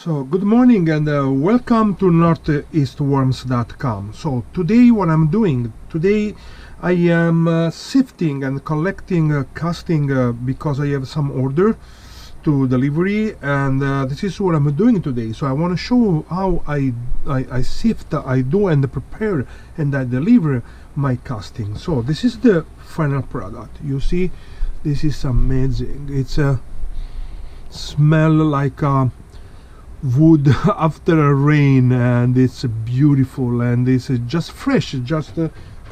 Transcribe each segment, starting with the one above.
So good morning and welcome to northeastworms.com. So today what I'm doing, today I am sifting and collecting casting because I have some order to delivery, and this is what I'm doing today. So I want to show how I sift, I do and prepare and I deliver my casting. So this is the final product. You see, this is amazing. It's a smell like wood after a rain, and it's beautiful, and it's just fresh, just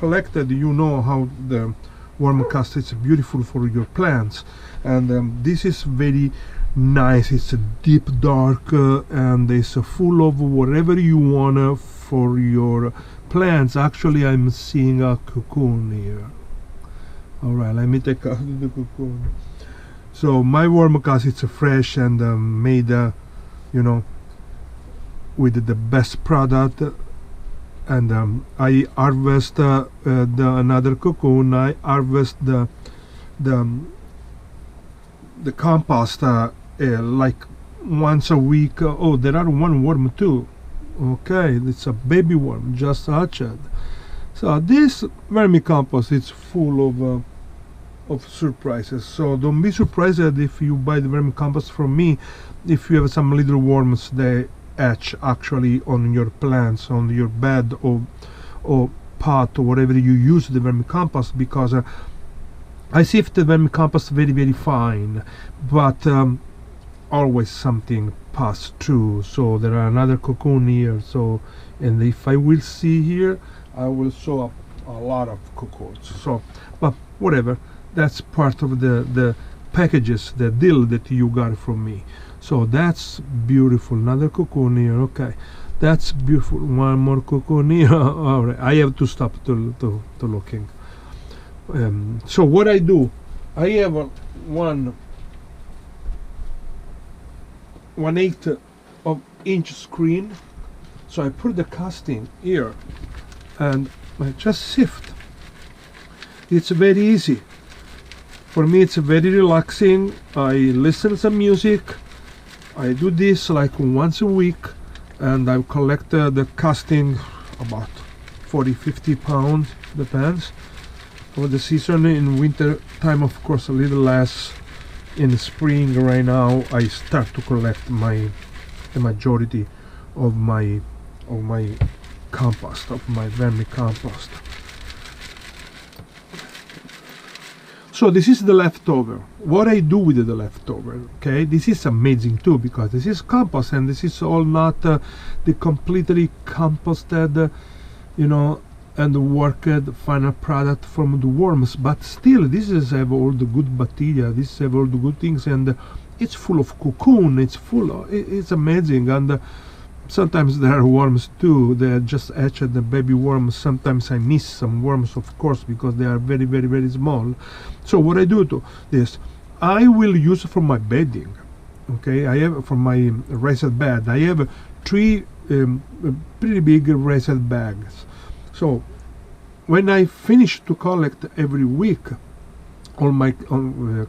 collected. You know how the worm cast is beautiful for your plants, and this is very nice. It's a deep dark and it's full of whatever you want for your plants. Actually, I'm seeing a cocoon here. All right, let me take out the cocoon. So my worm cast is fresh and made you know, with the best product, and I harvest another cocoon. I harvest the compost like once a week. Oh, there are one worm too. Okay, it's a baby worm just hatched. So this vermicompost is full of surprises. So don't be surprised if you buy the vermicompost from me if you have some little worms they hatch actually on your plants, on your bed or pot or whatever you use the vermicompost, because I sift the vermicompost very fine, but always something pass through. So there are another cocoon here. So, and if I will see here, I will show up a lot of cocoons. So, but whatever, that's part of the packages, the deal that you got from me. So that's beautiful. Another cocoon here. Okay, that's beautiful. One more cocoon here. All right, I have to stop to looking. So what I do, I have a 1/8 of inch screen. So I put the casting here and I just sift. It's very easy. For me, it's very relaxing. I listen to some music. I do this like once a week, and I collect the casting, about 40-50 pounds, depends on the season. In winter time, of course, a little less. In spring, right now, I start to collect the majority of my compost, of my vermicompost. So this is the leftover. What I do with the leftover, okay? This is amazing too, because this is compost, and this is all not the completely composted, you know, and worked final product from the worms. But still, this is have all the good bacteria. This have all the good things, and it's full of cocoon. It's full. It's amazing, and sometimes there are worms too. They're just hatched, the baby worms. Sometimes I miss some worms, of course, because they are very small. So what I do to this, I will use for my bedding. Okay, I have for my raised bed. I have 3 pretty big raised bags. So when I finish to collect every week all my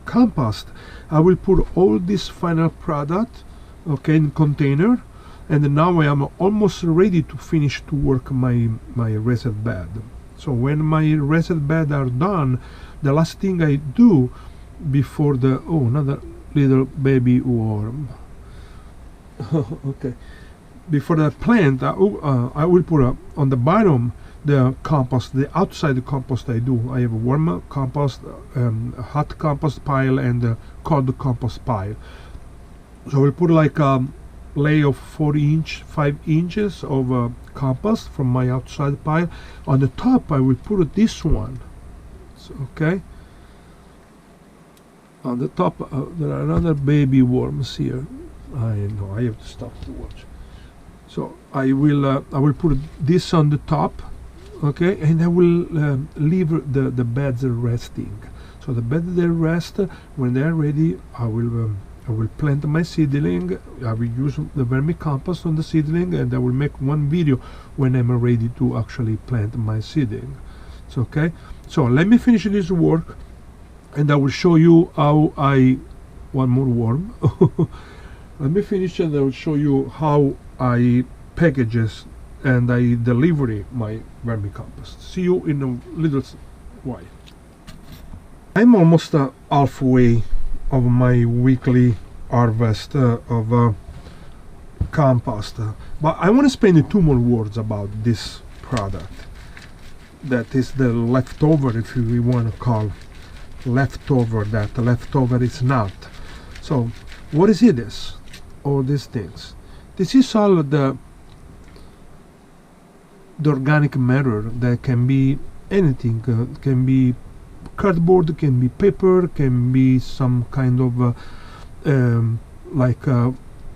compost, I will put all this final product, okay, in container. And now I am almost ready to finish to work my raised bed. So when my raised bed are done, the last thing I do before the another little baby worm. Okay, before the plant, I will put on the bottom the compost, the outside compost I do. I have a warm compost, a hot compost pile, and a cold compost pile. So I will put like layer of 5 inches of compost from my outside pile. On the top I will put this one. So, okay, on the top there are another baby worms here. I know I have to stop to watch. So I will put this on the top, okay, and I will leave the beds resting. So the bed they rest. When they are ready, I will plant my seedling. I will use the vermicompost on the seedling, and I will make one video when I'm ready to actually plant my seedling. It's okay. So let me finish this work, and I will show you how I one more worm Let me finish and I'll show you how I packages and I deliver my vermicompost. See you in a little while. I'm almost halfway of my weekly harvest of compost, but I want to spend 2 more words about this product. That is the leftover, if you want to call leftover that. Leftover is not. So what is it? All these things. This is all the organic matter that can be anything. Can be cardboard, can be paper, can be some kind of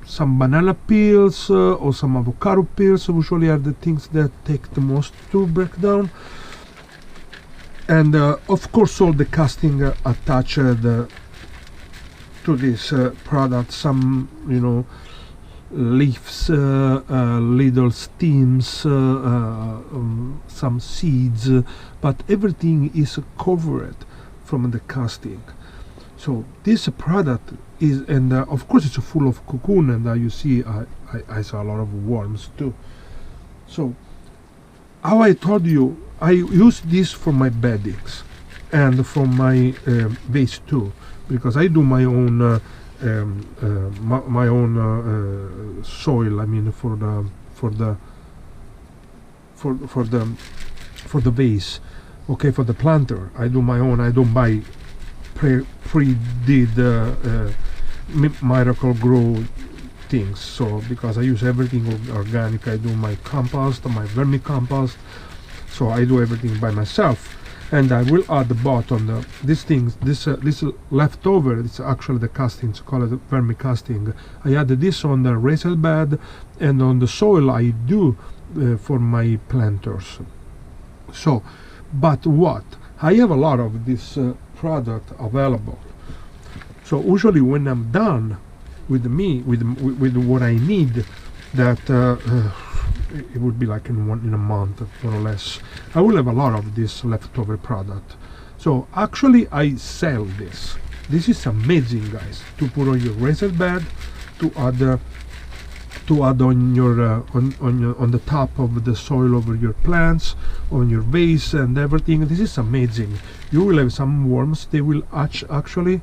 some banana peels or some avocado peels. Usually are the things that take the most to break down. And of course all the casting attached to this product, some leaves, little stems, some seeds, but everything is covered from the casting. So this product is, and of course it's full of cocoon, and you see I saw a lot of worms too. So how I told you, I use this for my beddings and for my vase too, because I do my own my own soil. I mean for the vase, okay, for the planter. I do my own. I don't buy pre-did Miracle Grow things. So because I use everything organic, I do my compost, my vermicompost. So I do everything by myself. And I will add the bottom these things, this leftover. It's actually the castings, call it vermicasting. I added this on the raised bed and on the soil I do for my planters. So, but what? I have a lot of this product available. So usually when I'm done with with what I need, that it would be like in a month more or less, I will have a lot of this leftover product. So actually I sell this. This is amazing, guys, to put on your raised bed, to add on your on the top of the soil over your plants, on your vase and everything. This is amazing. You will have some worms, they will hatch actually,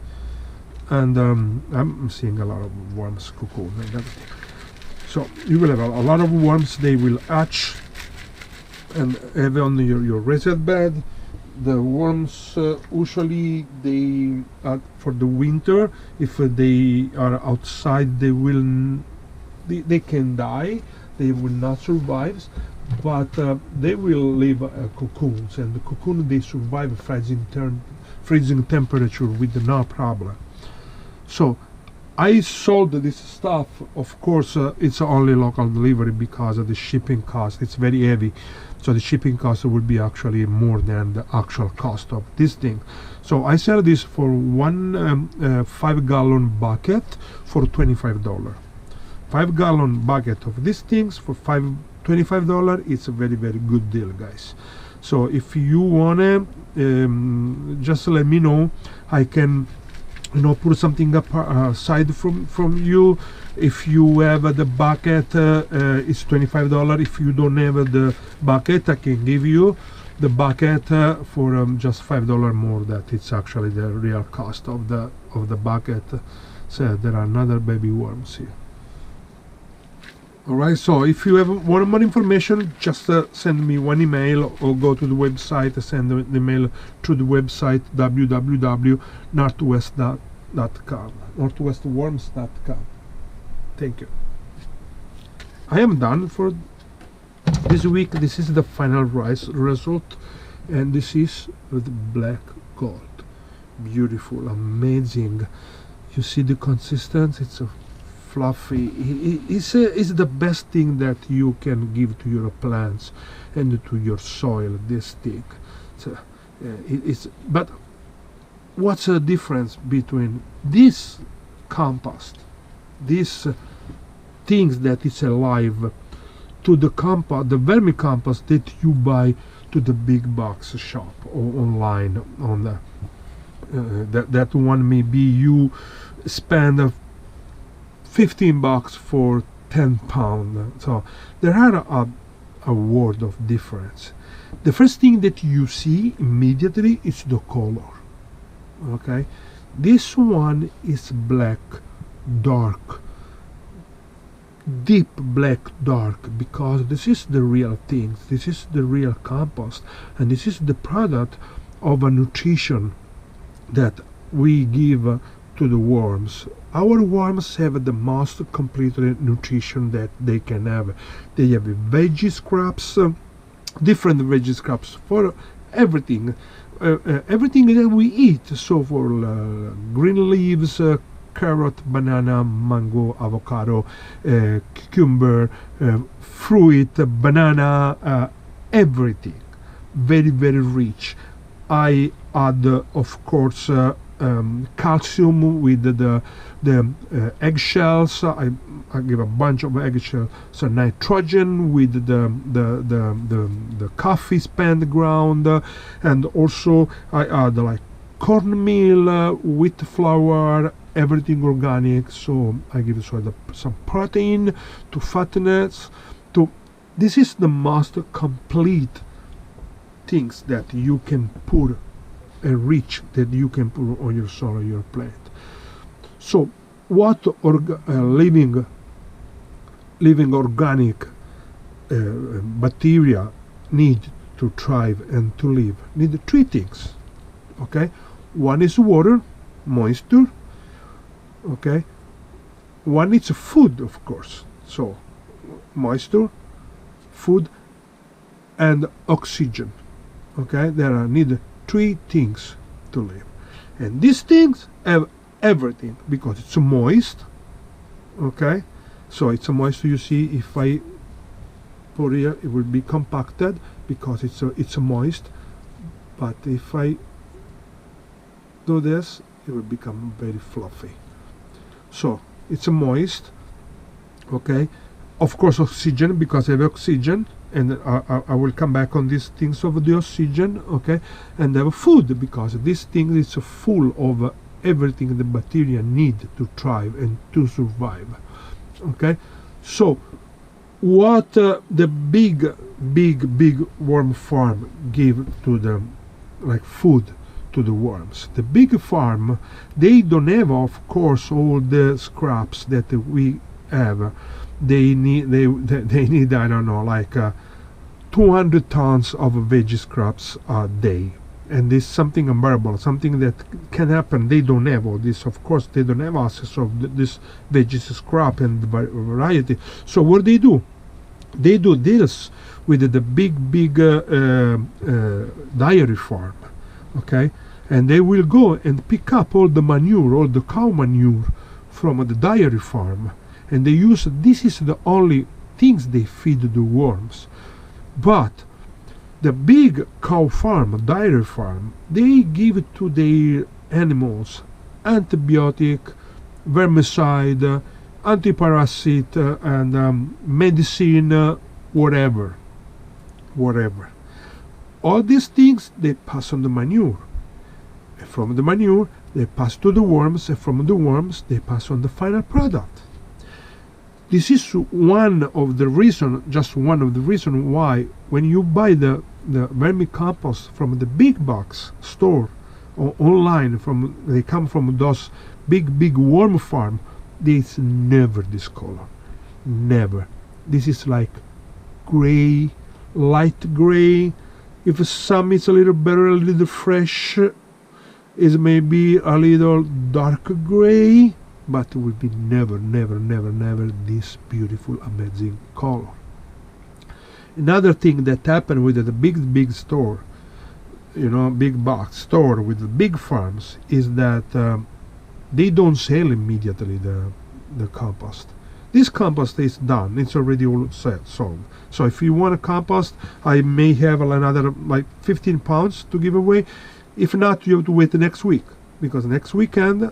and I'm seeing a lot of worms, cocoon and everything. So you will have a lot of worms, they will hatch and have on your raised bed. The worms usually they for the winter, if they are outside, they can die, they will not survive, but they will leave cocoons, and the cocoon they survive freezing temperature with no problem. So I sold this stuff. Of course it's only local delivery because of the shipping cost. It's very heavy, so the shipping cost will be actually more than the actual cost of this thing. So I sell this for one 5-gallon bucket for $25. 5-gallon bucket of these things for $25. It's a very, very good deal, guys. So if you wanna just let me know. I can put something up aside from you. If you have the bucket, it's $25. If you don't have the bucket, I can give you the bucket for just $5 more. That it's actually the real cost of the bucket. So there are another baby worms here. Alright, so if you want more information, just send me one email or go to the website, send the email to the website www.northwestworms.com. Thank you. I am done for this week. This is the final result, and this is with black gold. Beautiful, amazing. You see the consistency? It's a fluffy. It's the best thing that you can give to your plants and to your soil, this thing. But what's the difference between this compost, these things that is alive, to the vermicompost that you buy to the big box shop or online? On the that one maybe you spend 15 bucks for 10 pound. So there are a world of difference. The first thing that you see immediately is the color. Okay, this one is black, dark, deep black, dark, because this is the real thing. This is the real compost, and this is the product of a nutrition that we give to the worms. Our worms have the most complete nutrition that they can have. They have veggie scraps, different veggie scraps for everything, everything that we eat. So for green leaves, carrot, banana, mango, avocado, cucumber, fruit, banana, everything. Very, very rich. I add, of course, calcium with the eggshells. I give a bunch of eggshells. So nitrogen with the coffee spent ground, and also I add like cornmeal, wheat flour, everything organic. So I give some protein to fatness. This is the most complete things that you can put, rich that you can put on your soil, your plant. So what living organic bacteria need to thrive and to live? Need three things. Okay, one is water, moisture. Okay, one is food, of course. So moisture, food, and oxygen. Okay, there are need three things to live, and these things have everything because it's moist. Okay, so it's a moist. You see, if I put here, it will be compacted because it's moist. But if I do this, it will become very fluffy. So it's moist. Okay, of course oxygen, because I have oxygen, and I will come back on these things of the oxygen. Okay, and I have food, because this thing is full of everything the bacteria need to thrive and to survive. Okay, so what the big worm farm give to the food to the worms? The big farm, they don't have, of course, all the scraps that we have. They need I don't know, like 200 tons of veggie scraps a day, and this is something unbearable, something that can happen. They don't have all this, of course. They don't have access of this veggie scrap and variety. So what they do? They do deals with the big dairy farm. Okay, and they will go and pick up all the manure, all the cow manure from the dairy farm, and they use, this is the only things they feed the worms. But the big cow farm, dairy farm, they give to their animals antibiotic, vermicide, antiparasite, and medicine, whatever. All these things they pass on the manure. And from the manure they pass to the worms, and from the worms they pass on the final product. This is one of the reason, just one of the reason why when you buy the vermicompost from the big box store or online, they come from those big worm farm, it's never this color, never. This is like gray, light gray. If some is a little better, a little fresh, is maybe a little dark gray, but it will be never this beautiful, amazing color. Another thing that happened with the big store, big box store with the big farms, is that they don't sell immediately the compost. This compost is done, it's already all sold. So if you want a compost, I may have another like 15 pounds to give away. If not, you have to wait the next week, because next weekend,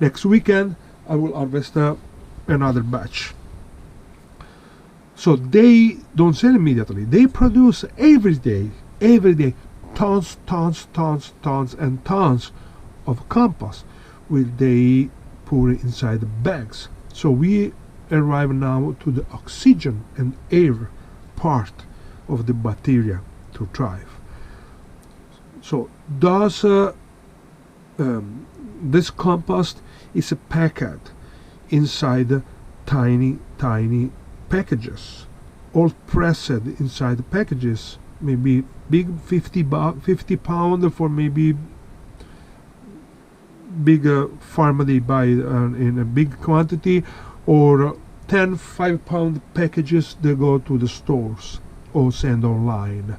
next weekend I will harvest another batch. So they don't sell immediately. They produce every day, tons and tons of compost, which they put inside the bags. So we arrive now to the oxygen and air part of the bacteria to thrive. So this compost is packed inside tiny packages, all pressed inside the packages, maybe big 50 pound for maybe big farm they buy in a big quantity, or 10 5-pound packages they go to the stores or send online,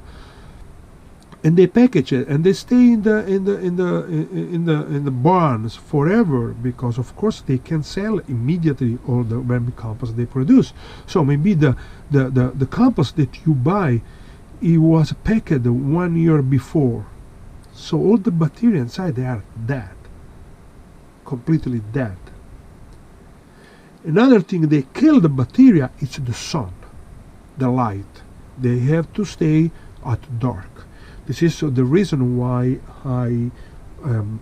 and they package it and they stay in the barns forever, because of course they can sell immediately all the vermicompost they produce. So maybe the compost that you buy, it was packed 1 year before, so all the bacteria inside, they are dead, completely dead. Another thing they kill the bacteria is the sun, the light. They have to stay at dark. This is the reason why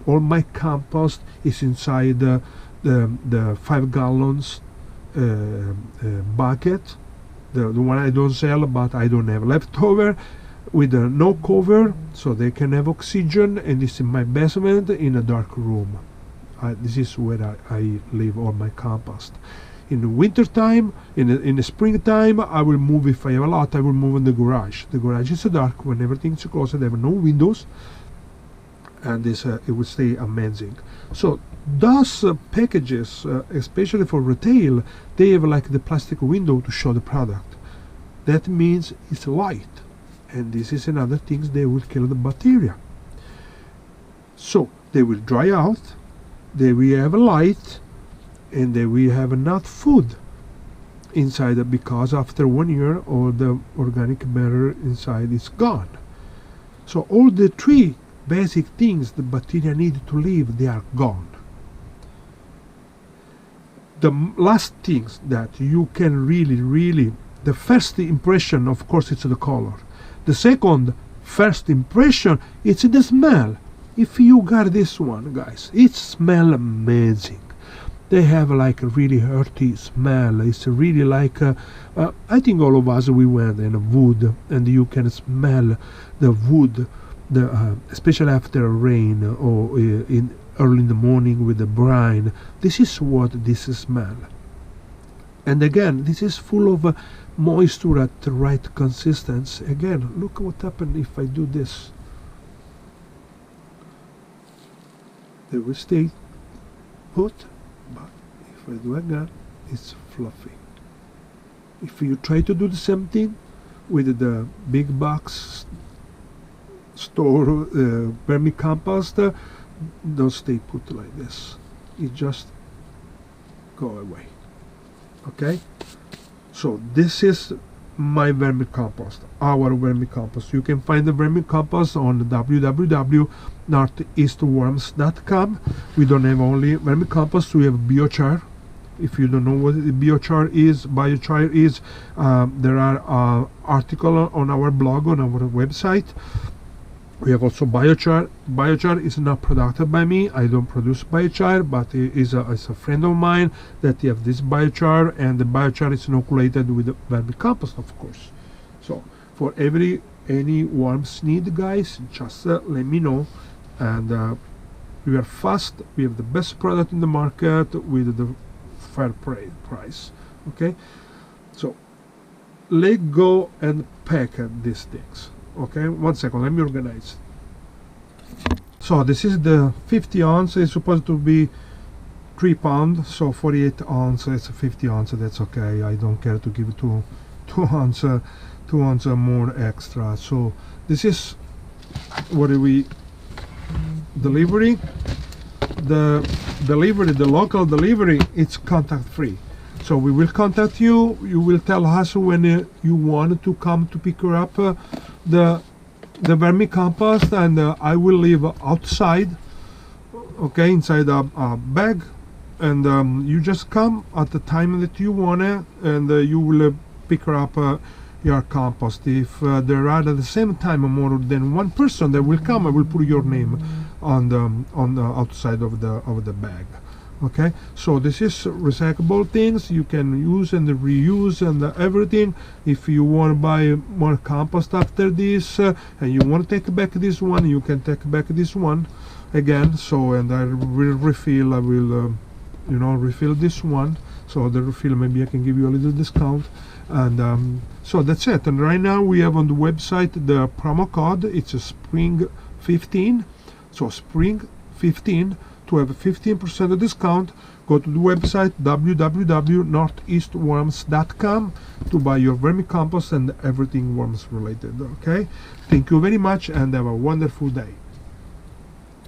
all my compost is inside the 5 gallons bucket, the one I don't sell but I don't have leftover, with no cover, so they can have oxygen, and it's in my basement in a dark room. This is where I leave all my compost. In the winter time, in the springtime, I will move, if I have a lot, I will move in the garage. The garage is dark when everything's closed, they have no windows, and this it will stay amazing. So those packages, especially for retail, they have like the plastic window to show the product. That means it's light, and this is another thing, they will kill the bacteria. So they will dry out, they will have a light, and then we have enough food inside, because after 1 year all the organic matter inside is gone. So all the 3 basic things the bacteria need to live, they are gone. The last things that you can really, the first impression, of course, it's the color. The second first impression, it's the smell. If you got this one, guys, it smells amazing. They have like a really earthy smell. It's really like I think all of us, we went in a wood, and you can smell the wood, especially after rain or in early in the morning with the brine. This is what this smell. And again, this is full of moisture at the right consistency. Again, look what happened if I do this. They will stay put. But if I do again, it's fluffy. If you try to do the same thing with the big box store vermicompost, don't stay put like this. It just go away. Okay? So this is my vermicompost, our vermicompost. You can find the vermicompost on www.northeastworms.com. We don't have only vermicompost, we have biochar. If you don't know what biochar is, there are articles on our blog, on our website. We have also biochar. Biochar is not produced by me. I don't produce biochar, but it is a friend of mine that have this biochar, and the biochar is inoculated with the vermicompost, of course. So for any worms need, guys, just let me know, and we are fast. We have the best product in the market with the fair price. Okay, so let's go and pack these things. Okay, 1 second, let me organize. So this is the 50 ounce. It's supposed to be 3 pounds, so 48 ounces, 50 ounces, that's okay. I don't care to give 2 ounces more extra. So this is what we delivery. The local delivery, it's contact free. So we will contact you. You will tell us when you want to come to pick her up the vermicompost, and I will leave outside, okay, inside a bag, and you just come at the time that you want it, and you will pick her up your compost. If there are at the same time more than one person that will come, I will put your name on the outside of the bag. Okay, so this is recyclable things you can use and reuse and everything. If you want to buy more compost after this, and you want to take back this one, you can take back this one again. So, and I will refill, I will you know, refill this one. So the refill, maybe I can give you a little discount. And so that's it. And right now we have on the website the promo code. It's a spring 15, so spring 15. To have a 15% discount, go to the website www.northeastworms.com to buy your vermicompost and everything worms related. Okay, thank you very much and have a wonderful day.